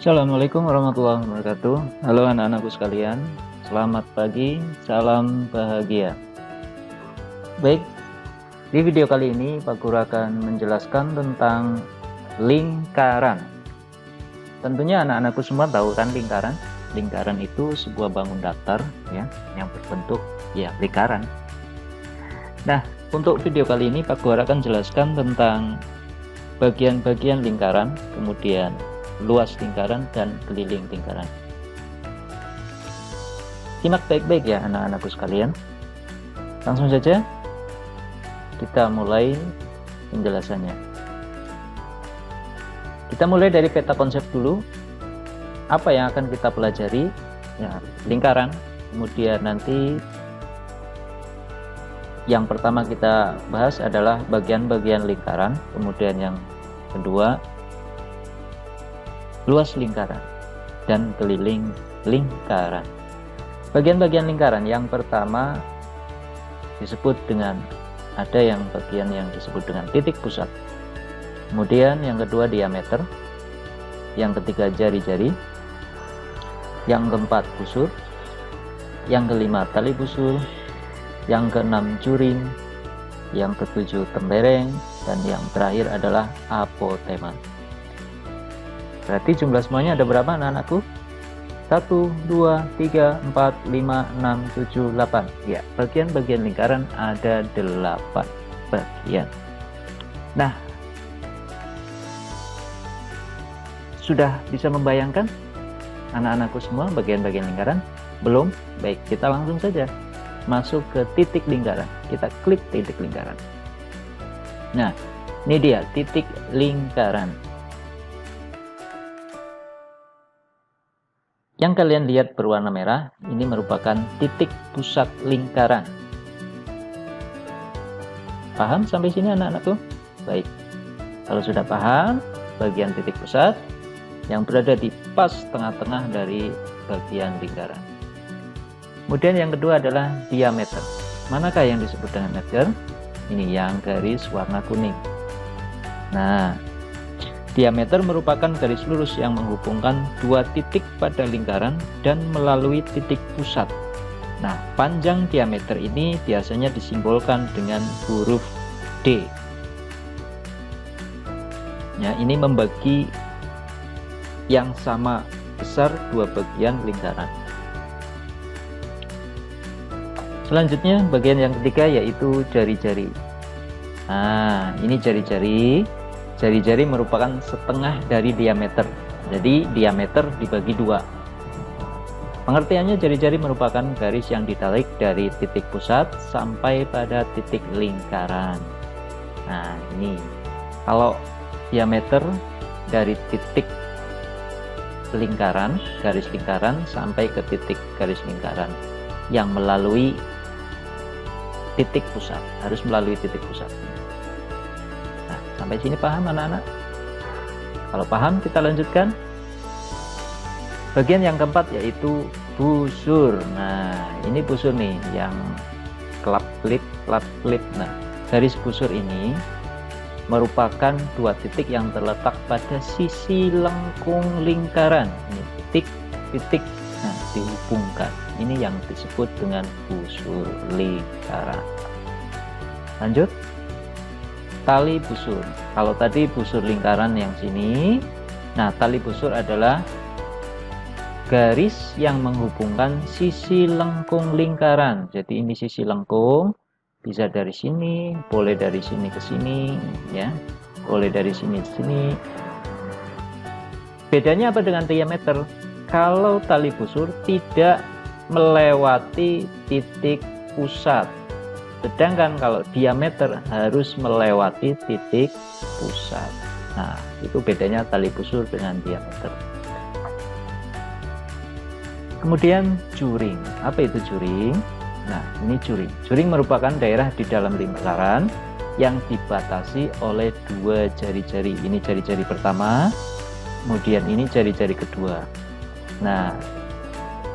Assalamualaikum warahmatullahi wabarakatuh. Halo anak-anakku sekalian, selamat pagi, salam bahagia. Baik, di video kali ini Pak Guru akan menjelaskan tentang lingkaran. Tentunya anak-anakku semua tahu kan lingkaran. Lingkaran itu sebuah bangun datar ya, yang berbentuk lingkaran. Nah, untuk video kali ini Pak Guru akan jelaskan tentang bagian-bagian lingkaran, kemudian luas lingkaran dan keliling lingkaran. Simak baik-baik ya anak-anakku sekalian. Langsung saja kita mulai penjelasannya. Kita mulai dari peta konsep dulu. Apa yang akan kita pelajari? Ya, lingkaran. Kemudian nanti yang pertama kita bahas adalah bagian-bagian lingkaran. Kemudian yang kedua luas lingkaran dan keliling lingkaran. Bagian-bagian lingkaran yang pertama disebut dengan bagian yang disebut dengan titik pusat. Kemudian yang kedua diameter, yang ketiga jari-jari, yang keempat busur, yang kelima tali busur, yang keenam juring, yang ketujuh tembereng, dan yang terakhir adalah apotema. Berarti jumlah semuanya ada berapa anak-anakku? 1, 2, 3, 4, 5, 6, 7, 8. Ya, bagian-bagian lingkaran ada 8 bagian. Nah, sudah bisa membayangkan anak-anakku semua bagian-bagian lingkaran? Belum? Baik, kita langsung saja masuk ke titik lingkaran. Kita klik titik lingkaran. Nah, ini dia titik lingkaran. Yang kalian lihat berwarna merah, ini merupakan titik pusat lingkaran. Paham sampai sini anak-anakku? Baik. Kalau sudah paham, bagian titik pusat yang berada di pas tengah-tengah dari bagian lingkaran. Kemudian yang kedua adalah diameter. Manakah yang disebut dengan meter? Ini yang garis warna kuning. Nah, diameter merupakan garis lurus yang menghubungkan dua titik pada lingkaran dan melalui titik pusat. Nah, panjang diameter ini biasanya disimbolkan dengan huruf D. Ya, ini membagi yang sama besar dua bagian lingkaran. Selanjutnya, bagian yang ketiga yaitu jari-jari. Nah, ini jari-jari. Jari-jari merupakan setengah dari diameter. Jadi diameter dibagi dua. Pengertiannya, jari-jari merupakan garis yang ditarik dari titik pusat sampai pada titik lingkaran. Nah, ini kalau diameter dari titik lingkaran, garis lingkaran sampai ke titik garis lingkaran yang melalui titik pusat, harus melalui titik pusat. Sampai sini paham anak-anak? Kalau paham, kita lanjutkan. Bagian yang keempat yaitu busur. Nah, ini busur nih yang kelap-kelip. Nah, garis busur ini merupakan dua titik yang terletak pada sisi lengkung lingkaran. Ini titik-titik, nah, dihubungkan. Ini yang disebut dengan busur lingkaran. Lanjut. Tali busur. Kalau tadi busur lingkaran yang sini, nah tali busur adalah garis yang menghubungkan sisi lengkung lingkaran. Jadi ini sisi lengkung, bisa dari sini, boleh dari sini ke sini, ya, boleh dari sini ke sini. Bedanya apa dengan diameter? Kalau tali busur tidak melewati titik pusat. Sedangkan kalau diameter harus melewati titik pusat. Nah, itu bedanya tali busur dengan diameter. Kemudian juring. Apa itu juring? Nah, ini juring. Juring merupakan daerah di dalam lingkaran yang dibatasi oleh dua jari-jari. Ini jari-jari pertama, kemudian ini jari-jari kedua. Nah,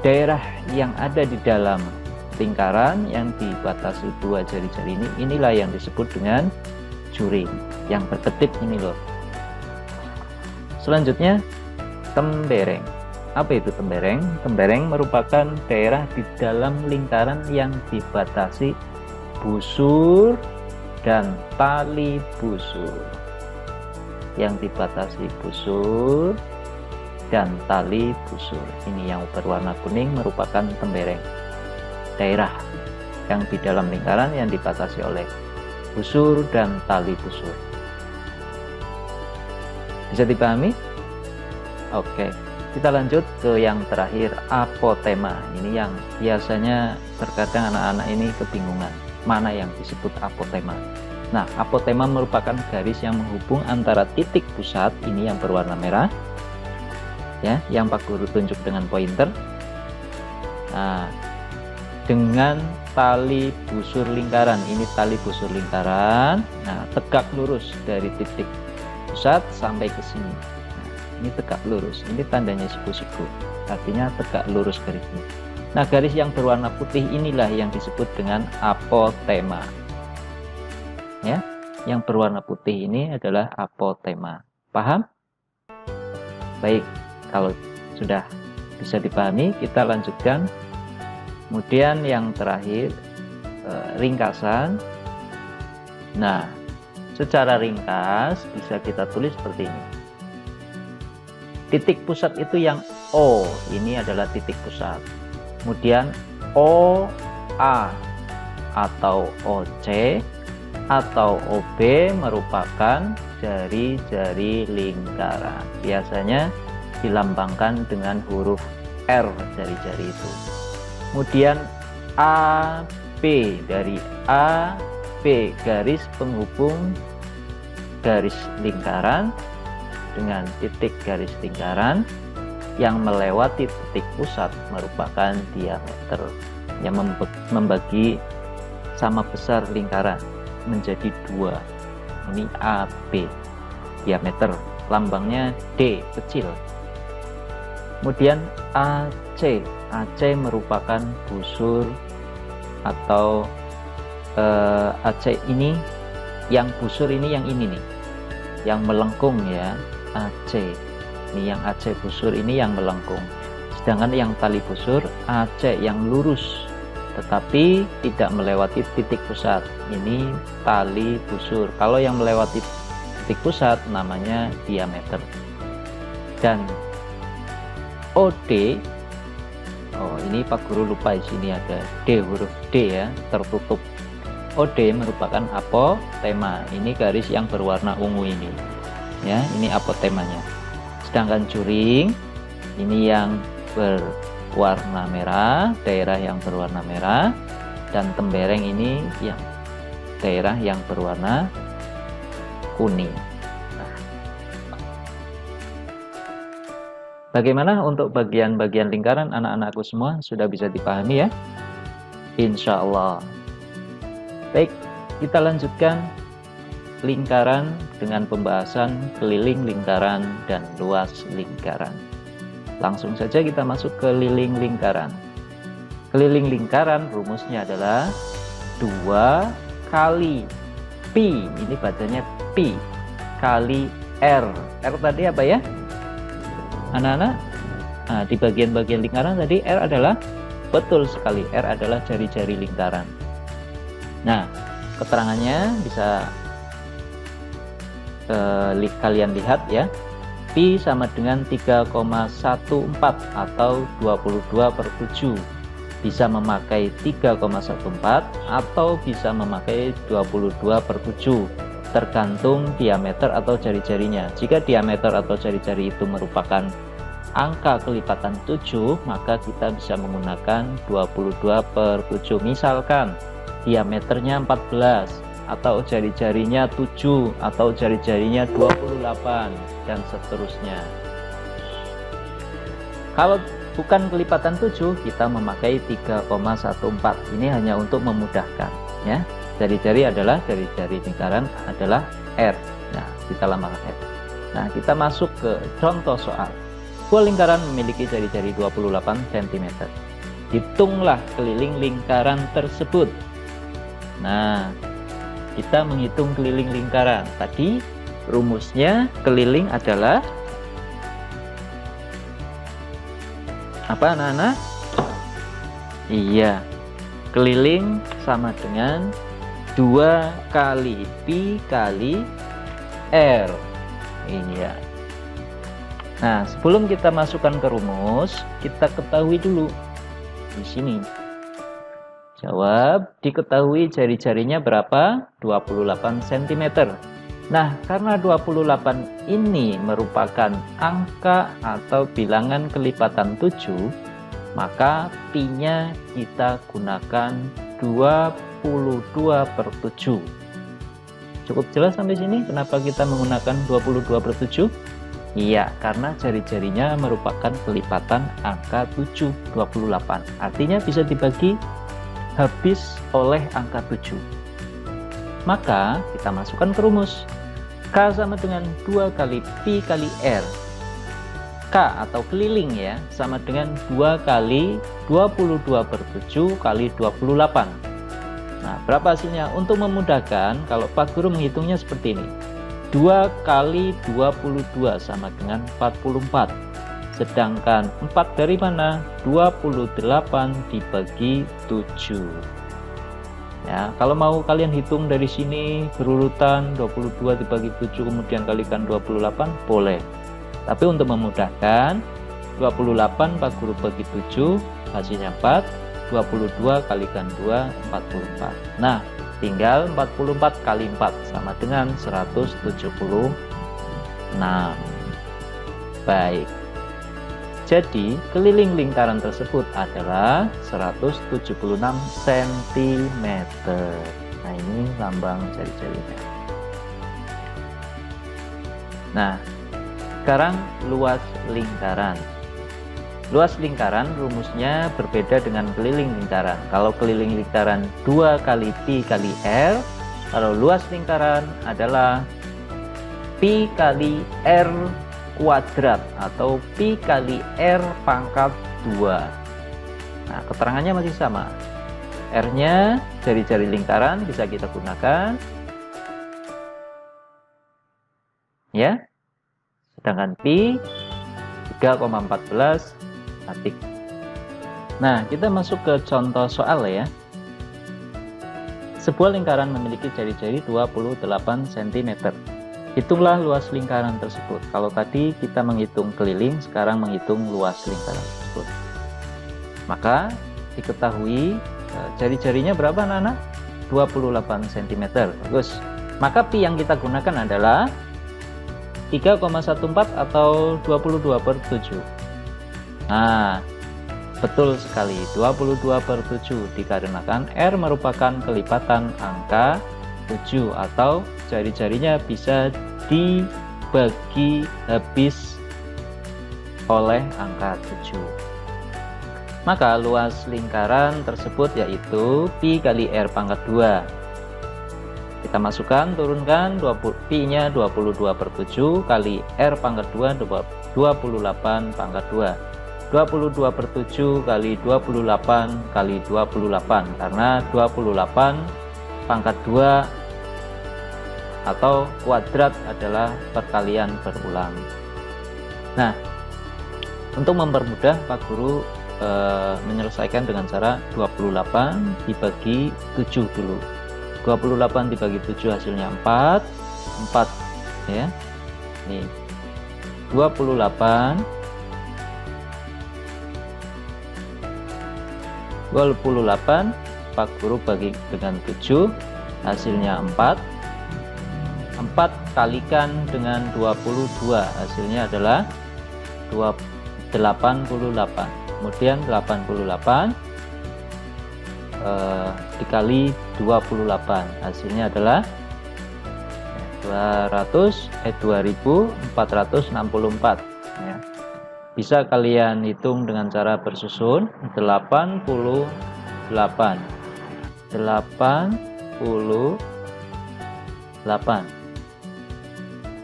daerah yang ada di dalam lingkaran yang dibatasi dua jari-jari ini, inilah yang disebut dengan juring, yang berkedip ini loh. Selanjutnya tembereng. Apa itu tembereng? Tembereng merupakan daerah di dalam lingkaran yang dibatasi busur dan tali busur. Yang dibatasi busur dan tali busur. Ini yang berwarna kuning merupakan tembereng. Daerah yang di dalam lingkaran yang dibatasi oleh busur dan tali busur. Bisa dipahami? Oke, kita lanjut ke yang terakhir, apotema. Ini yang biasanya terkadang anak-anak ini kebingungan, mana yang disebut apotema. Nah, apotema merupakan garis yang menghubung antara titik pusat, ini yang berwarna merah, ya, yang Pak Guru tunjuk dengan pointer, nah, dengan tali busur lingkaran. Ini tali busur lingkaran. Nah, tegak lurus dari titik pusat sampai ke sini. Nah, ini tegak lurus. Ini tandanya siku-siku. Artinya tegak lurus garisnya. Nah, garis yang berwarna putih inilah yang disebut dengan apotema. Ya, yang berwarna putih ini adalah apotema. Paham? Baik, kalau sudah bisa dipahami, kita lanjutkan. Kemudian yang terakhir, ringkasan. Nah, secara ringkas bisa kita tulis seperti ini. Titik pusat itu yang O, ini adalah titik pusat. Kemudian OA atau OC atau OB merupakan jari-jari lingkaran. Biasanya dilambangkan dengan huruf R jari-jari itu. Kemudian AB, dari AB, garis penghubung garis lingkaran dengan titik garis lingkaran yang melewati titik pusat merupakan diameter yang membagi sama besar lingkaran menjadi dua. Ini AB, diameter, lambangnya D kecil. Kemudian AC, AC merupakan busur atau AC ini, yang busur ini yang ini nih, yang melengkung ya, AC. Ini yang AC busur ini yang melengkung. Sedangkan yang tali busur AC yang lurus tetapi tidak melewati titik pusat. Ini tali busur. Kalau yang melewati titik pusat namanya diameter. Dan OD, oh ini Pak Guru lupa, di sini ada D, huruf D ya, tertutup. OD merupakan apotema. Ini garis yang berwarna ungu ini. Ya, ini apotemanya. Sedangkan juring ini yang berwarna merah, daerah yang berwarna merah, dan tembereng ini yang daerah yang berwarna kuning. Nah, bagaimana untuk bagian-bagian lingkaran anak-anakku semua? Sudah bisa dipahami ya? Insya Allah. Baik, kita lanjutkan lingkaran dengan pembahasan keliling lingkaran dan luas lingkaran. Langsung saja kita masuk ke keliling lingkaran. Keliling lingkaran rumusnya adalah 2 kali pi, ini bacanya pi, kali R. R tadi apa ya anak-anak? Nah, di bagian-bagian lingkaran tadi R adalah, betul sekali, R adalah jari-jari lingkaran. Nah, keterangannya bisa kalian lihat ya. Pi sama dengan 3,14 atau 22/7. Bisa memakai 3,14 atau bisa memakai 22/7, tergantung diameter atau jari-jarinya. Jika diameter atau jari-jari itu merupakan angka kelipatan 7, maka kita bisa menggunakan 22/7. Misalkan diameternya 14 atau jari-jarinya 7 atau jari-jarinya 28 dan seterusnya. Kalau bukan kelipatan 7, kita memakai 3,14. Ini hanya untuk memudahkan ya. Jari-jari adalah jari-jari lingkaran adalah R. Nah, kita lambangkan R. Nah, kita masuk ke contoh soal. Sebuah lingkaran memiliki jari-jari 28 cm. Hitunglah keliling lingkaran tersebut. Nah, kita menghitung keliling lingkaran. Tadi rumusnya keliling adalah Apa anak-anak? Iya, keliling sama dengan 2 kali pi kali R. Ini ya. Nah, sebelum kita masukkan ke rumus, kita ketahui dulu di sini. Jawab, diketahui jari-jarinya berapa? 28 cm. Nah, karena 28 ini merupakan angka atau bilangan kelipatan 7, maka pi-nya kita gunakan 22/7. Cukup jelas sampai sini kenapa kita menggunakan 22/7? Iya, karena jari-jarinya merupakan kelipatan angka 7, 28. Artinya bisa dibagi habis oleh angka 7. Maka kita masukkan ke rumus. K sama dengan 2 kali pi kali R. K atau keliling ya, sama dengan 2 kali 22/7 kali 28. Nah, berapa hasilnya? Untuk memudahkan, kalau Pak Guru menghitungnya seperti ini. 2 kali 22 sama dengan 44. Sedangkan 4 dari mana? 28 dibagi 7. Ya, kalau mau kalian hitung dari sini berurutan 22 dibagi 7 kemudian kalikan 28 boleh. Tapi untuk memudahkan 28 Pak Guru bagi 7 hasilnya 4, 22 kalikan 2 44. Nah, tinggal 44 kali 4 sama dengan 176. Baik. Jadi, keliling lingkaran tersebut adalah 176 cm. Nah, ini lambang jari-jarinya. Nah, sekarang luas lingkaran. Luas lingkaran rumusnya berbeda dengan keliling lingkaran. Kalau keliling lingkaran 2 kali pi kali R, kalau luas lingkaran adalah pi kali R kuadrat atau pi kali R pangkat 2. Nah, keterangannya masih sama. R-nya jari-jari lingkaran bisa kita gunakan. Ya. Sedangkan pi 3,14 detik. Nah, kita masuk ke contoh soal ya. Sebuah lingkaran memiliki jari-jari 28 cm. Hitunglah luas lingkaran tersebut. Kalau tadi kita menghitung keliling, sekarang menghitung luas lingkaran tersebut. Maka diketahui jari-jarinya berapa anak-anak? 28 cm. Bagus. Maka pi yang kita gunakan adalah 3,14 atau 22/7. Nah, betul sekali, 22/7 dikarenakan R merupakan kelipatan angka 7 atau jari-jarinya bisa dibagi habis oleh angka 7. Maka luas lingkaran tersebut yaitu pi kali R pangkat 2. Kita masukkan, turunkan, pi-nya 22/7 kali R pangkat 2 28 pangkat 2. 22/7 kali 28 kali 28 karena 28 pangkat 2 atau kuadrat adalah perkalian berulang. Nah, untuk mempermudah Pak Guru menyelesaikan dengan cara 28 dibagi 7 dulu. 28 dibagi 7 hasilnya 4 ya. Nih 28 Pak Guru bagi dengan 7 hasilnya 4 kalikan dengan 22 hasilnya adalah 88. Kemudian 88 dikali 28 hasilnya adalah 2464 ya. Bisa kalian hitung dengan cara bersusun 88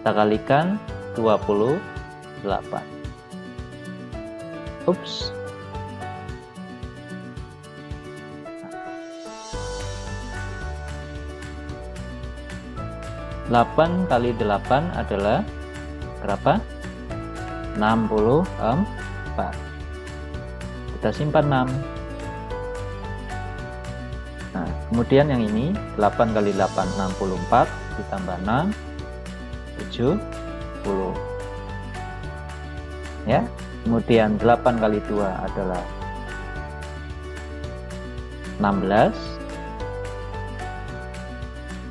kita kalikan 28. Ups, 8 kali 8 adalah berapa? 64. kita simpan 6. Nah, kemudian yang ini 8 kali 8 64 ditambah 6 70 ya. Kemudian 8 kali 2 adalah 16.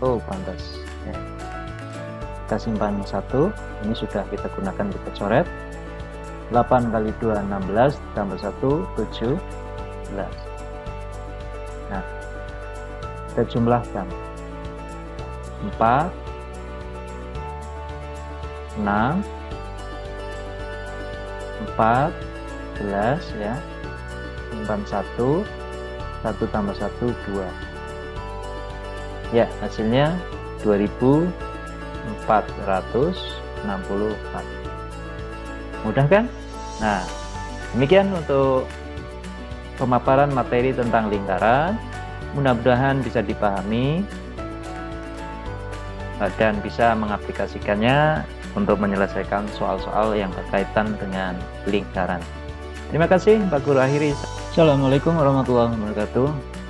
Oh pantas ya. Kita simpan 1, ini sudah kita gunakan, kita coret. 8 kali 2 16 tambah 1 17. Nah, kita jumlahkan 4 6 14 ya, simpan 1 tambah 1 2 ya, hasilnya 2464. Mudah kan? Nah, demikian untuk pemaparan materi tentang lingkaran. Mudah-mudahan bisa dipahami dan bisa mengaplikasikannya untuk menyelesaikan soal-soal yang berkaitan dengan lingkaran. Terima kasih, Pak Guru akhiri. Assalamualaikum warahmatullahi wabarakatuh.